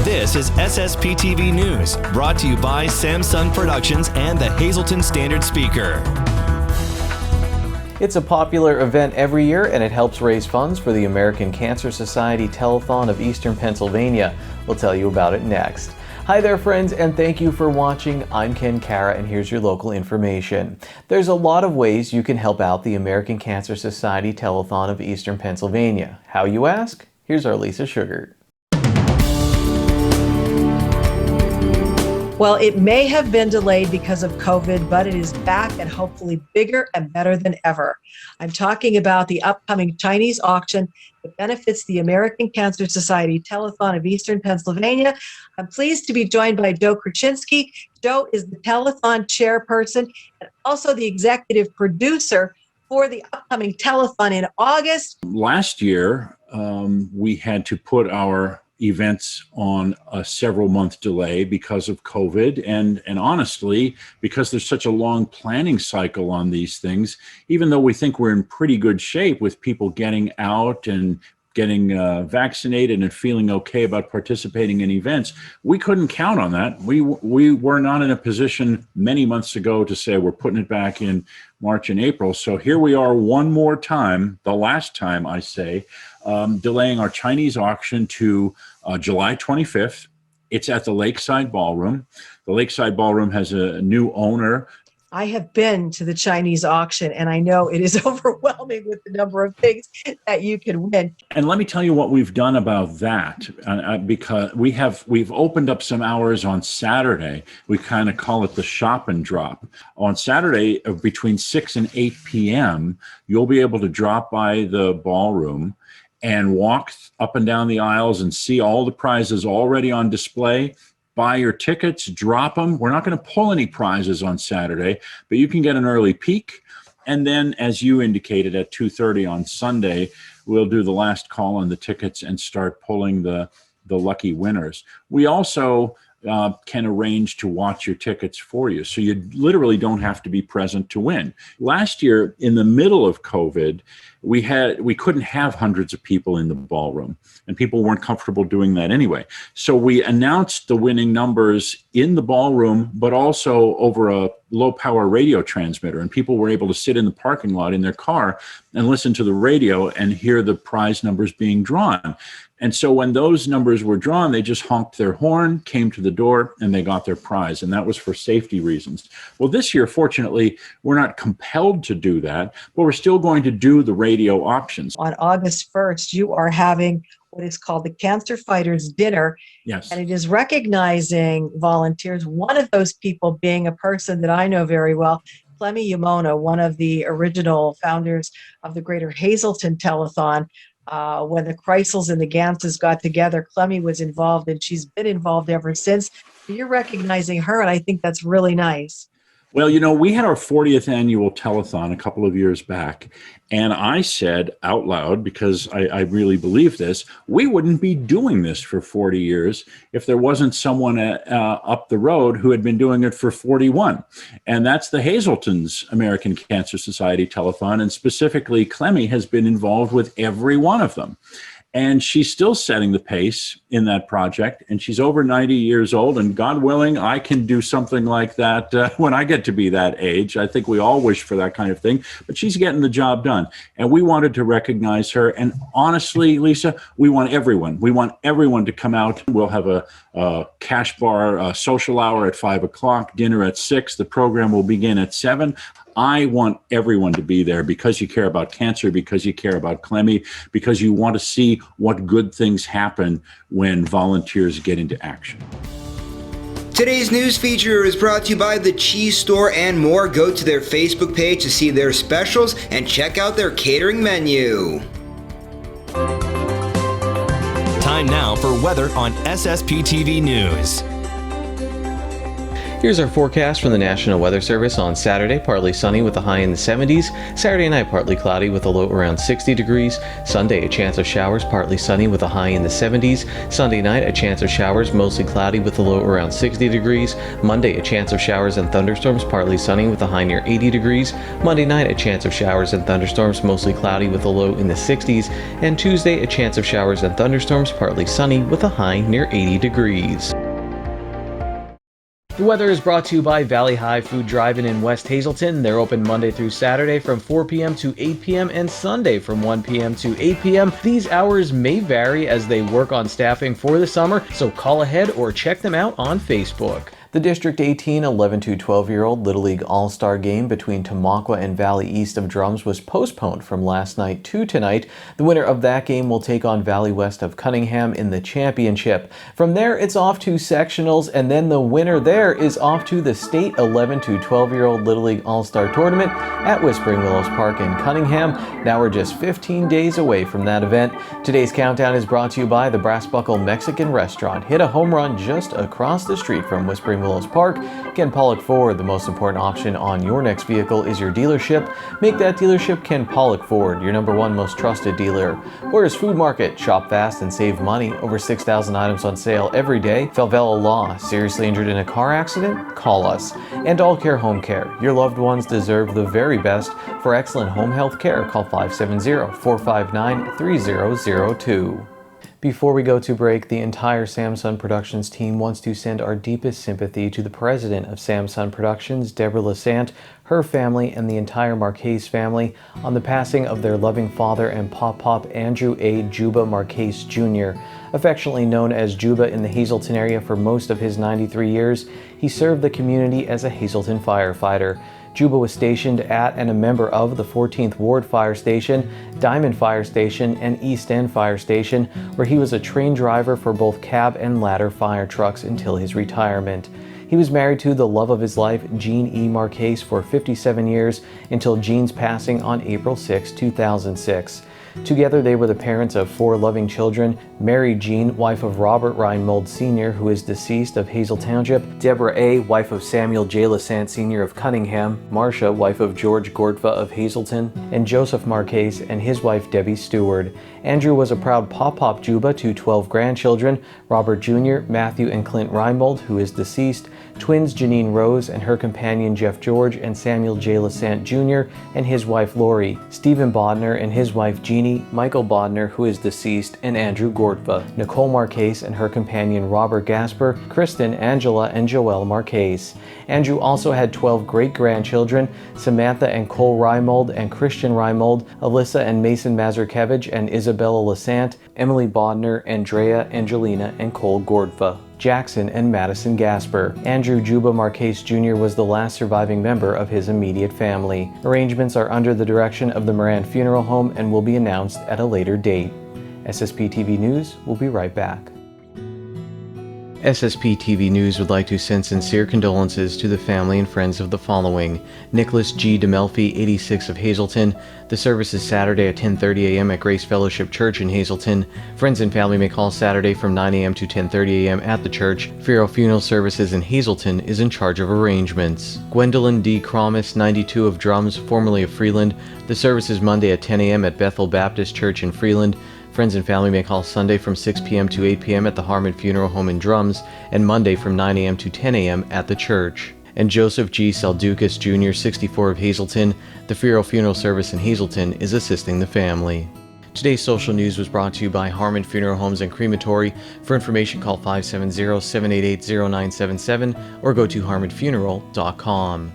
This is SSPTV News, brought to you by Samsung Productions and the Hazleton Standard Speaker. It's a popular event every year, and it helps raise funds for the American Cancer Society Telethon of Eastern Pennsylvania. We'll tell you about it next. Hi there, friends, and thank you for watching. I'm Ken Kara, and here's your local information. There's a lot of ways you can help out the American Cancer Society Telethon of Eastern Pennsylvania. How, you ask? Here's our Lisa Sugar. Well, it may have been delayed because of COVID, but it is back and hopefully bigger and better than ever. I'm talking about the upcoming Chinese auction that benefits the American Cancer Society Telethon of Eastern Pennsylvania. I'm pleased to be joined by Joe Krasinski. Joe is the Telethon chairperson and also the executive producer for the upcoming telethon in August. Last year, we had to put our events on a several-month delay because of COVID, and honestly, because there's such a long planning cycle on these things, even though we think we're in pretty good shape with people getting out and getting vaccinated and feeling okay about participating in events, we couldn't count on that. We were not in a position many months ago to say we're putting it back in March and April. So here we are one more time, the last time I say, delaying our Chinese auction to July 25th. It's at the Lakeside Ballroom. The Lakeside Ballroom has a new owner. I have been to the Chinese auction, and I know it is overwhelming with the number of things that you can win. And let me tell you what we've done about that, because we've opened up some hours on Saturday. We kind of call it the shop and drop. On Saturday, between 6 and 8 p.m., you'll be able to drop by the ballroom and walk up and down the aisles and see all the prizes already on display. Buy your tickets, drop them. We're not going to pull any prizes on Saturday, but you can get an early peek. And then, as you indicated, at 2:30 on Sunday, we'll do the last call on the tickets and start pulling the lucky winners. We also can arrange to watch your tickets for you. So you literally don't have to be present to win. Last year, in the middle of COVID, we couldn't have hundreds of people in the ballroom, and people weren't comfortable doing that anyway. So we announced the winning numbers in the ballroom, but also over a low-power radio transmitter, and people were able to sit in the parking lot in their car and listen to the radio and hear the prize numbers being drawn. And so when those numbers were drawn, they just honked their horn, came to the door, and they got their prize. And that was for safety reasons. Well, this year, fortunately, we're not compelled to do that, but we're still going to do the radio auctions. On August 1st, you are having what is called the Cancer Fighters Dinner. Yes. And it is recognizing volunteers, one of those people being a person that I know very well, Clemmie Yamona, one of the original founders of the Greater Hazleton Telethon. When the Kreisels and the Ganses got together, Clemmie was involved, and she's been involved ever since. You're recognizing her, and I think that's really nice. Well, you know, we had our 40th annual telethon a couple of years back, and I said out loud, because I really believe this, we wouldn't be doing this for 40 years if there wasn't someone up the road who had been doing it for 41. And that's the Hazleton's American Cancer Society Telethon, and specifically Clemmie has been involved with every one of them. And she's still setting the pace in that project, and she's over 90 years old, and God willing, I can do something like that when I get to be that age. I think we all wish for that kind of thing, but she's getting the job done. And we wanted to recognize her, and honestly, Lisa, we want everyone. We want everyone to come out. We'll have a cash bar social hour at 5 o'clock, dinner at 6. The program will begin at 7. I want everyone to be there because you care about cancer, because you care about Clemmie, because you want to see what good things happen when volunteers get into action. Today's news feature is brought to you by The Cheese Store and more. Go to their Facebook page to see their specials and check out their catering menu. Time now for weather on SSPTV News. Here's our forecast from the National Weather Service on Saturday. Partly sunny with a high in the 70s. Saturday night, partly cloudy with a low around 60 degrees. Sunday, a chance of showers, partly sunny with a high in the 70s. Sunday night, a chance of showers, mostly cloudy with a low around 60 degrees. Monday, a chance of showers and thunderstorms, partly sunny with a high near 80 degrees. Monday night, a chance of showers and thunderstorms, mostly cloudy with a low in the 60s. And Tuesday, a chance of showers and thunderstorms, partly sunny with a high near 80 degrees. The weather is brought to you by Valley High Food Drive-In in West Hazleton. They're open Monday through Saturday from 4 p.m. to 8 p.m. and Sunday from 1 p.m. to 8 p.m. These hours may vary as they work on staffing for the summer, so call ahead or check them out on Facebook. The District 18 11 to 12-year-old Little League All-Star game between Tamaqua and Valley East of Drums was postponed from last night to tonight. The winner of that game will take on Valley West of Cunningham in the championship. From there, it's off to sectionals, and then the winner there is off to the state 11 to 12-year-old Little League All-Star tournament at Whispering Willows Park in Cunningham. Now we're just 15 days away from that event. Today's countdown is brought to you by the Brass Buckle Mexican Restaurant. Hit a home run just across the street from Whispering Willows Park. Ken Pollock Ford, the most important option on your next vehicle is your dealership. Make that dealership Ken Pollock Ford, your #1 most trusted dealer. Where's Food Market? Shop fast and save money. Over 6,000 items on sale every day. Falvella Law, seriously injured in a car accident? Call us. And All Care Home Care. Your loved ones deserve the very best. For excellent home health care, call 570-459-3002. Before we go to break, the entire Samsung Productions team wants to send our deepest sympathy to the president of Samsung Productions, Deborah Lasant, her family, and the entire Marquez family on the passing of their loving father and Pop Andrew A. Juba Marquez Jr. Affectionately known as Juba in the Hazleton area for most of his 93 years, he served the community as a Hazleton firefighter. Juba was stationed at and a member of the 14th Ward Fire Station, Diamond Fire Station, and East End Fire Station, where he was a train driver for both cab and ladder fire trucks until his retirement. He was married to the love of his life, Jean E. Marquez, for 57 years until Jean's passing on April 6, 2006. Together, they were the parents of 4 loving children: Mary Jean, wife of Robert Reinmold Sr., who is deceased, of Hazel Township; Deborah A., wife of Samuel J. Lasant Sr. of Cunningham; Marcia, wife of George Gordfa of Hazleton; and Joseph Marquez and his wife Debbie Stewart. Andrew was a proud Pop Juba to 12 grandchildren: Robert Jr., Matthew and Clint Reinmold, who is deceased; twins Janine Rose and her companion Jeff George, and Samuel J. Lasant Jr. and his wife Lori; Stephen Bodner and his wife Jeannie; Michael Bodner, who is deceased, and Andrew Gordfa; Nicole Marquez and her companion Robert Gasper; Kristen, Angela, and Joelle Marquez. Andrew also had 12 great-grandchildren: Samantha and Cole Reinmold and Christian Reinmold, Alyssa and Mason Mazurkevich and Isabella Lasant, Emily Bodner, Andrea, Angelina, and Cole Gordfa, Jackson and Madison Gasper. Andrew Juba Marquez Jr. was the last surviving member of his immediate family. Arrangements are under the direction of the Moran Funeral Home and will be announced at a later date. SSPTV News will be right back. SSPTV News would like to send sincere condolences to the family and friends of the following: Nicholas G. DeMelfi, 86, of Hazleton. The service is Saturday at 10:30 a.m. at Grace Fellowship Church in Hazleton. Friends and family may call Saturday from 9 a.m. to 10:30 a.m. at the church. Funeral Services in Hazleton is in charge of arrangements. Gwendolyn D. Kromis, 92, of Drums, formerly of Freeland. The service is Monday at 10 a.m. at Bethel Baptist Church in Freeland. Friends and family may call Sunday from 6 p.m. to 8 p.m. at the Harmon Funeral Home in Drums, and Monday from 9 a.m. to 10 a.m. at the church. And Joseph G. Saldukas Jr., 64, of Hazleton. The Funeral Service in Hazleton is assisting the family. Today's social news was brought to you by Harmon Funeral Homes and Crematory. For information, call 570-788-0977 or go to harmonfuneral.com.